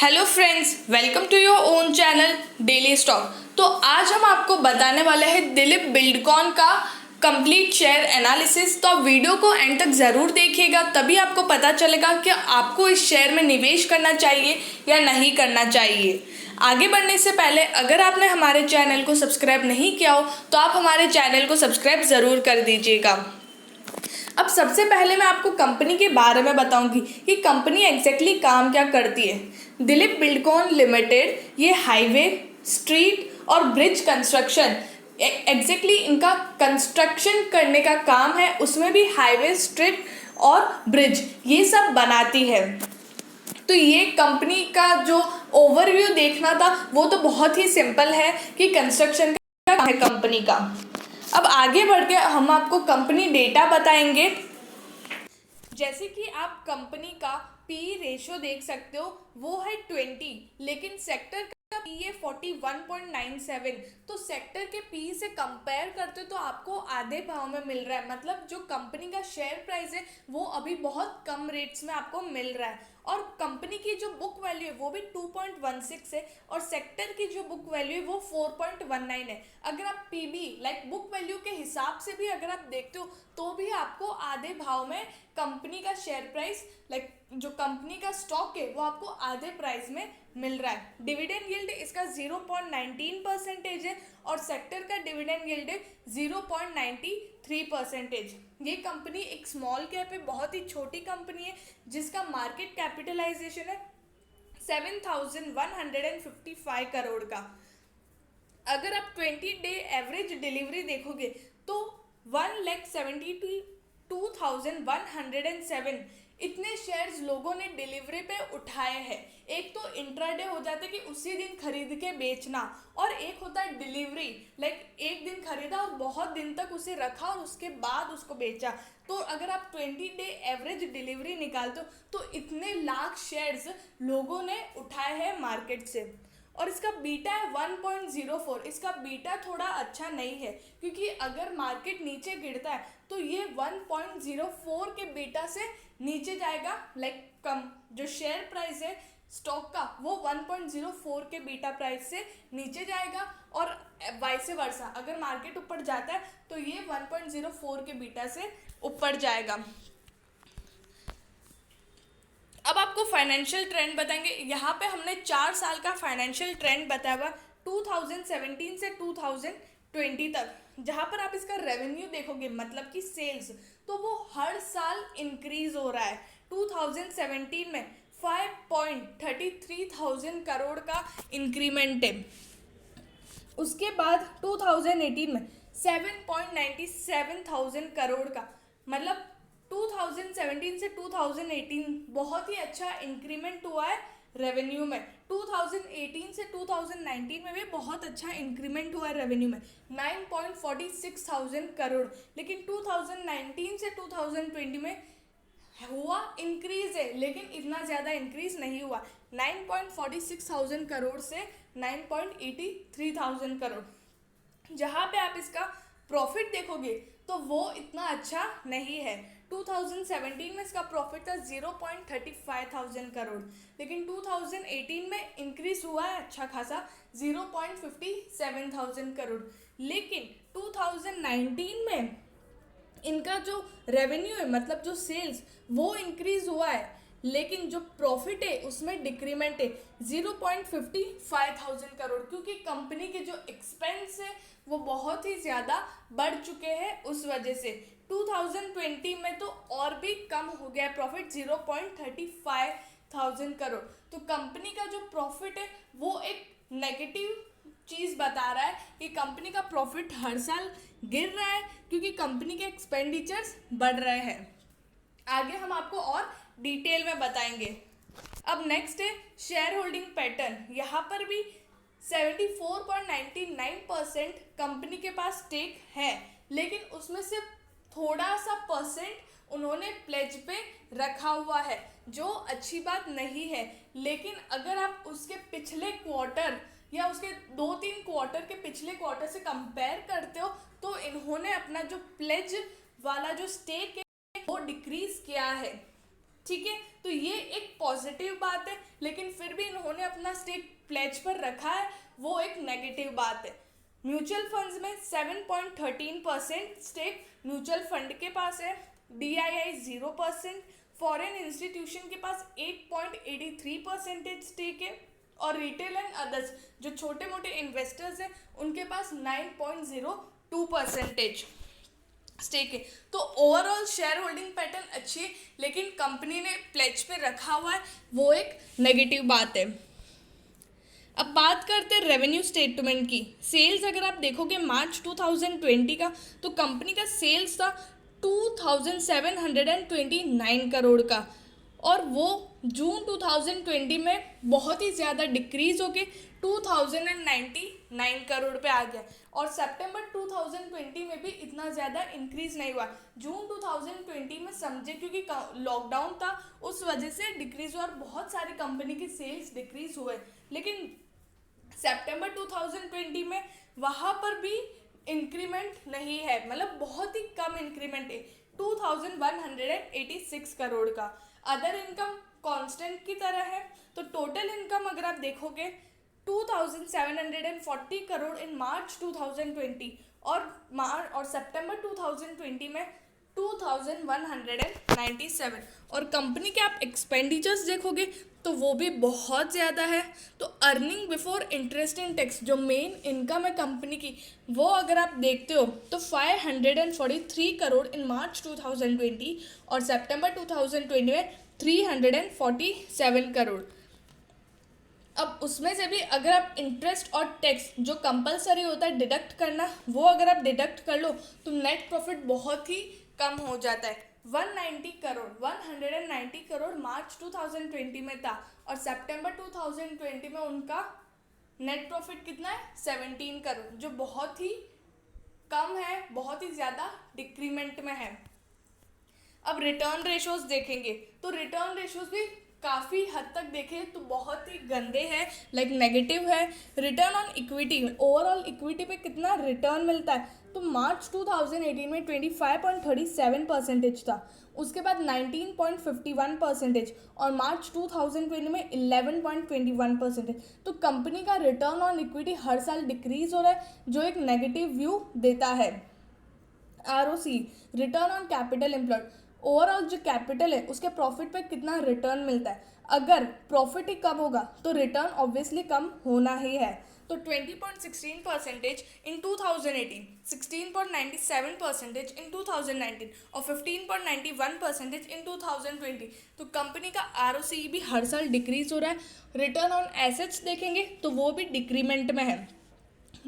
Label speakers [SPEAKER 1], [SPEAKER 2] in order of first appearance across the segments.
[SPEAKER 1] Hello friends, welcome to your own channel daily stock. तो आज हम आपको बताने वाले हैं दिलीप बिल्डकॉन का कंप्लीट शेयर एनालिसिस। तो आप वीडियो को एंड तक ज़रूर देखिएगा, तभी आपको पता चलेगा कि आपको इस शेयर में निवेश करना चाहिए या नहीं करना चाहिए। आगे बढ़ने से पहले अगर आपने हमारे चैनल को सब्सक्राइब नहीं किया हो तो आप हमारे चैनल को सब्सक्राइब ज़रूर कर दीजिएगा। अब सबसे पहले मैं आपको कंपनी के बारे में बताऊंगी कि कंपनी एग्जैक्टली काम क्या करती है। दिलीप बिल्डकॉन लिमिटेड ये हाईवे, स्ट्रीट और ब्रिज कंस्ट्रक्शन, एग्जैक्टली इनका कंस्ट्रक्शन करने का काम है। उसमें भी हाईवे, स्ट्रीट और ब्रिज ये सब बनाती है। तो ये कंपनी का जो ओवरव्यू देखना था वो तो बहुत ही सिंपल है कि कंस्ट्रक्शन का काम है कंपनी का। अब आगे बढ़ के हम आपको कंपनी डेटा बताएंगे। जैसे कि आप कंपनी का पी रेशियो देख सकते हो, वो है 20, लेकिन सेक्टर का पी है 41.97। तो सेक्टर के पी से कंपेयर करते हो तो आपको आधे भाव में मिल रहा है। मतलब जो कंपनी का शेयर प्राइस है वो अभी बहुत कम रेट्स में आपको मिल रहा है। और कंपनी की जो बुक वैल्यू है वो भी 2.16 है और सेक्टर की जो बुक वैल्यू है वो 4.19 है। अगर आप पीबी लाइक बुक वैल्यू के हिसाब से भी अगर आप देखते हो तो भी आपको आधे भाव में कंपनी का शेयर प्राइस लाइक जो कंपनी का स्टॉक है वो आपको आधे प्राइस में मिल रहा है। डिविडेंड यील्ड इसका 0.19% है और सेक्टर का डिविडेंड यील्ड 0.93%। ये कंपनी एक स्मॉल कैप है, बहुत ही छोटी कंपनी है जिसका मार्केट कैपिटलाइजेशन है 7,155 करोड़ का। अगर आप 20 डे एवरेज डिलीवरी देखोगे तो 1,72,107 इतने शेयर्स लोगों ने डिलीवरी पे उठाए हैं। एक तो इंट्राडे हो जाता है कि उसी दिन खरीद के बेचना, और एक होता है डिलीवरी लाइक एक दिन खरीदा और बहुत दिन तक उसे रखा और उसके बाद उसको बेचा। तो अगर आप 20 डे एवरेज डिलीवरी निकालते हो तो इतने लाख शेयर्स लोगों ने उठाए हैं मार्केट से। और इसका बीटा है 1.04। इसका बीटा थोड़ा अच्छा नहीं है क्योंकि अगर मार्केट नीचे गिरता है तो ये 1.04 के बीटा से नीचे जाएगा। लाइक कम जो शेयर प्राइस है स्टॉक का वो 1.04 के बीटा प्राइस से नीचे जाएगा और वाइस वर्सा अगर मार्केट ऊपर जाता है तो ये 1.04 के बीटा से ऊपर जाएगा। अब आपको फाइनेंशियल ट्रेंड बताएंगे। यहाँ पे हमने 4 साल का फाइनेंशियल ट्रेंड बताया हुआ 2017 से 2020 तक, जहाँ पर आप इसका रेवेन्यू देखोगे मतलब कि सेल्स, तो वो हर साल इंक्रीज हो रहा है। 2017 में 5.33 करोड़ का इंक्रीमेंट है। उसके बाद 2018 में 7.97 करोड़ का, मतलब 2017 से 2018 बहुत ही अच्छा इंक्रीमेंट हुआ है रेवेन्यू में। 2018 से 2019 में भी बहुत अच्छा इंक्रीमेंट हुआ है रेवेन्यू में 9.46 करोड़। लेकिन 2019 से 2020 में हुआ इंक्रीज है लेकिन इतना ज़्यादा इंक्रीज नहीं हुआ, 9.46 करोड़ से 9.83 करोड़। जहाँ पे आप इसका प्रॉफिट देखोगे तो वो इतना अच्छा नहीं है। 2017 में इसका प्रॉफिट था 0.35 करोड़, लेकिन 2018 में इंक्रीज हुआ है अच्छा खासा 0.57 करोड़। लेकिन 2019 में इनका जो रेवेन्यू है मतलब जो सेल्स वो इंक्रीज हुआ है, लेकिन जो प्रॉफिट है उसमें डिक्रीमेंट है 0.55 करोड़, क्योंकि कंपनी के जो एक्सपेंस है वो बहुत ही ज़्यादा बढ़ चुके हैं। उस वजह से 2020 में तो और भी कम हो गया है प्रॉफिट 0.35 करोड़। तो कंपनी का जो प्रॉफिट है वो एक नेगेटिव चीज़ बता रहा है कि कंपनी का प्रॉफिट हर साल गिर रहा है क्योंकि कंपनी के एक्सपेंडिचर्स बढ़ रहे हैं। आगे हम आपको और डिटेल में बताएंगे। अब नेक्स्ट है शेयर होल्डिंग पैटर्न। यहाँ पर भी 74.99% कंपनी के पास स्टेक है, लेकिन उसमें से थोड़ा सा परसेंट उन्होंने प्लेज पे रखा हुआ है, जो अच्छी बात नहीं है। लेकिन अगर आप उसके पिछले क्वार्टर या उसके 2-3 क्वार्टर के पिछले क्वार्टर से कंपेयर करते हो तो इन्होंने अपना जो प्लेज वाला जो स्टेक है वो डिक्रीज किया है। ठीक है, तो ये एक पॉजिटिव बात है, लेकिन फिर भी इन्होंने अपना स्टेक प्लेज पर रखा है, वो एक नेगेटिव बात है। म्यूचुअल फंड्स में 7.13% स्टेक म्यूचुअल फंड के पास है, DII 0%, फॉरेन इंस्टीट्यूशन के पास 8.83% स्टेक है, और रिटेल एंड अदर्स जो छोटे मोटे इन्वेस्टर्स हैं उनके पास 9.02% स्टेक है। तो ओवरऑल शेयर होल्डिंग पैटर्न अच्छी है, लेकिन कंपनी ने प्लेज पे रखा हुआ है, वो एक नेगेटिव बात है। अब बात करते हैं रेवेन्यू स्टेटमेंट की। सेल्स अगर आप देखोगे मार्च 2020 का, तो कंपनी का सेल्स था 2729 करोड़ का, और वो जून 2020 में बहुत ही ज़्यादा डिक्रीज होके 2099 करोड़ पे आ गया, और सितंबर 2020 में भी इतना ज़्यादा इंक्रीज नहीं हुआ। जून 2020 में समझे क्योंकि लॉकडाउन था, उस वजह से डिक्रीज हुआ और बहुत सारी कंपनी की सेल्स डिक्रीज हुए, लेकिन सितंबर 2020 में वहाँ पर भी इंक्रीमेंट नहीं है, मतलब बहुत ही कम इंक्रीमेंट है, 2186 करोड़ का। अदर इनकम कांस्टेंट की तरह है, तो टोटल इनकम अगर आप देखोगे 2740 करोड़ इन मार्च 2020, और सितंबर 2020 में 2197, और कंपनी के आप एक्सपेंडिचर्स देखोगे तो वो भी बहुत ज़्यादा है। तो earning before interest and tax जो मेन इनकम है कंपनी की, वो अगर आप देखते हो तो 543 करोड़ इन मार्च 2020, और सितंबर 2020 में 347 करोड़। अब उसमें से भी अगर आप इंटरेस्ट और टैक्स जो कंपलसरी होता है डिडक्ट करना, वो अगर आप डिडक्ट कर लो तो नेट प्रॉफिट बहुत ही कम हो जाता है। 190 करोड़ मार्च 2020 में था, और सितंबर 2020 में उनका नेट प्रॉफिट कितना है 17 करोड़, जो बहुत ही कम है, बहुत ही ज़्यादा डिक्रीमेंट में है। अब रिटर्न रेशोज देखेंगे तो रिटर्न रेशोज भी काफ़ी हद तक देखें तो बहुत ही गंदे हैं, लाइक नेगेटिव है। Return on equity, overall equity पे कितना रिटर्न मिलता है, तो मार्च 2018 में 25.37% था, उसके बाद 19.51%, और मार्च 2020 में 11.21%। तो कंपनी का रिटर्न ऑन इक्विटी हर साल डिक्रीज हो रहा है, जो एक नेगेटिव व्यू देता है। ROC, return on capital employed, overall जो कैपिटल है उसके प्रॉफिट पे कितना रिटर्न मिलता है। अगर प्रॉफिट ही कम होगा तो रिटर्न ऑब्वियसली कम होना ही है। तो 20.16% इन 2018, 16.97% इन 2019, और 15.91% इन 2020। तो कंपनी का ROC भी हर साल डिक्रीज हो रहा है। रिटर्न ऑन एसेट्स देखेंगे तो वो भी डिक्रीमेंट में है।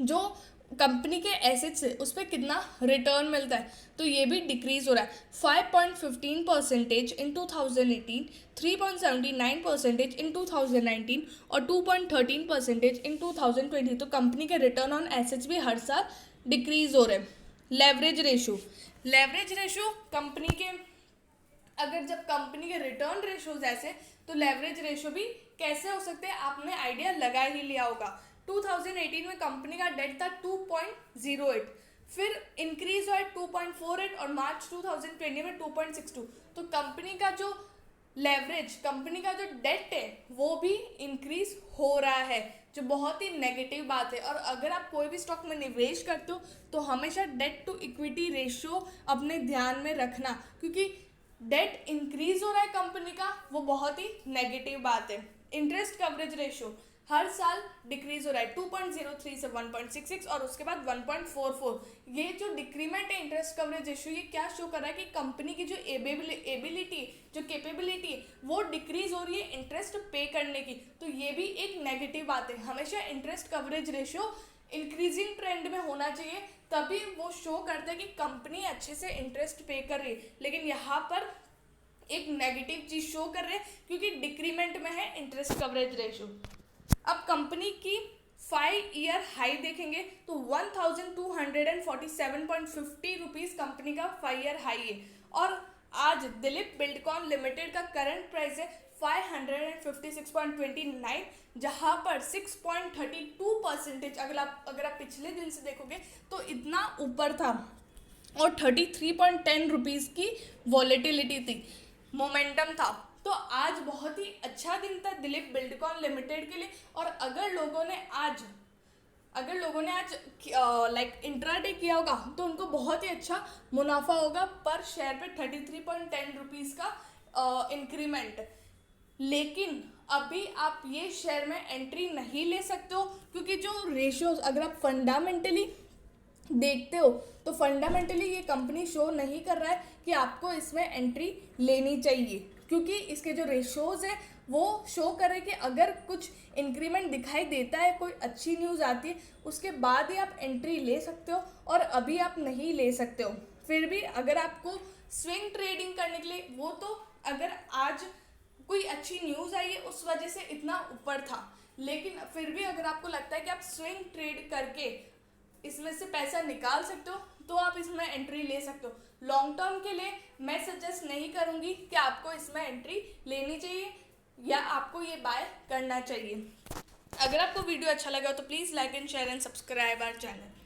[SPEAKER 1] जो कंपनी के एसेट्स है उस पर कितना रिटर्न मिलता है, तो ये भी डिक्रीज हो रहा है। 5.15% इन 2018, 3.79% इन 2019, और 2.13% इन 2020। तो कंपनी के रिटर्न ऑन एसेट्स भी हर साल डिक्रीज हो रहे हैं। लेवरेज रेशो कंपनी के, अगर जब कंपनी के रिटर्न रेशोज ऐसे, तो लेवरेज रेशो भी कैसे हो सकते हैं, आपने आइडिया लगा ही लिया होगा। 2018 में कंपनी का डेट था 2.08, फिर इंक्रीज हुआ 2.48, और मार्च 2020 में 2.62। तो कंपनी का जो लेवरेज, कंपनी का जो डेट है वो भी इंक्रीज हो रहा है, जो बहुत ही नेगेटिव बात है। और अगर आप कोई भी स्टॉक में निवेश करते हो तो हमेशा डेट टू इक्विटी रेशियो अपने ध्यान में रखना, क्योंकि डेट इंक्रीज हो रहा है कंपनी का, वो बहुत ही नेगेटिव बात है। इंटरेस्ट कवरेज रेशियो हर साल डिक्रीज हो रहा है, 2.03 से 1.66, और उसके बाद 1.44। ये जो डिक्रीमेंट है इंटरेस्ट कवरेज रेशियो, ये क्या शो कर रहा है कि कंपनी की जो एबिलिटी, जो कैपेबिलिटी, वो डिक्रीज हो रही है इंटरेस्ट पे करने की। तो ये भी एक नेगेटिव बात है। हमेशा interest coverage ratio increasing trend में होना चाहिए, तभी वो शो करता है कि कंपनी अच्छे से इंटरेस्ट पे कर रही है। लेकिन यहाँ पर एक नेगेटिव चीज़ शो कर रहे हैं, क्योंकि डिक्रीमेंट में है इंटरेस्ट कवरेज रेशियो। अब कंपनी की 5 ईयर हाई देखेंगे तो 1247.50 रुपीज़ कंपनी का 5 ईयर हाई है, और आज दिलीप बिल्डकॉन लिमिटेड का करंट प्राइस है 556.29, जहाँ पर 6.32%, अगर आप पिछले दिन से देखोगे तो इतना ऊपर था, और 33.10 रुपीज़ की वॉलेटिलिटी थी, मोमेंटम था। तो आज बहुत ही अच्छा दिन था दिलीप बिल्डकॉन लिमिटेड के लिए। और अगर लोगों ने आज लाइक इंट्राडे किया होगा तो उनको बहुत ही अच्छा मुनाफा होगा। पर शेयर पे 33.10 रुपीज़ का इंक्रीमेंट। लेकिन अभी आप ये शेयर में एंट्री नहीं ले सकते हो, क्योंकि जो रेशियोज अगर आप फंडामेंटली देखते हो तो फंडामेंटली ये कंपनी शो नहीं कर रहा है कि आपको इसमें एंट्री लेनी चाहिए, क्योंकि इसके जो रेशियोज है वो शो कर रहे हैं कि अगर कुछ इंक्रीमेंट दिखाई देता है, कोई अच्छी न्यूज़ आती है, उसके बाद ही आप एंट्री ले सकते हो और अभी आप नहीं ले सकते हो। फिर भी अगर आपको स्विंग ट्रेडिंग करने के लिए, वो तो अगर आज कोई अच्छी न्यूज़ आई है उस वजह से इतना ऊपर था, लेकिन फिर भी अगर आपको लगता है कि आप स्विंग ट्रेड करके इसमें से पैसा निकाल सकते हो तो आप इसमें एंट्री ले सकते हो। लॉन्ग टर्म के लिए मैं सजेस्ट नहीं करूँगी कि आपको इसमें एंट्री लेनी चाहिए या आपको ये बाय करना चाहिए। अगर आपको वीडियो अच्छा लगा तो please like and share and subscribe our channel.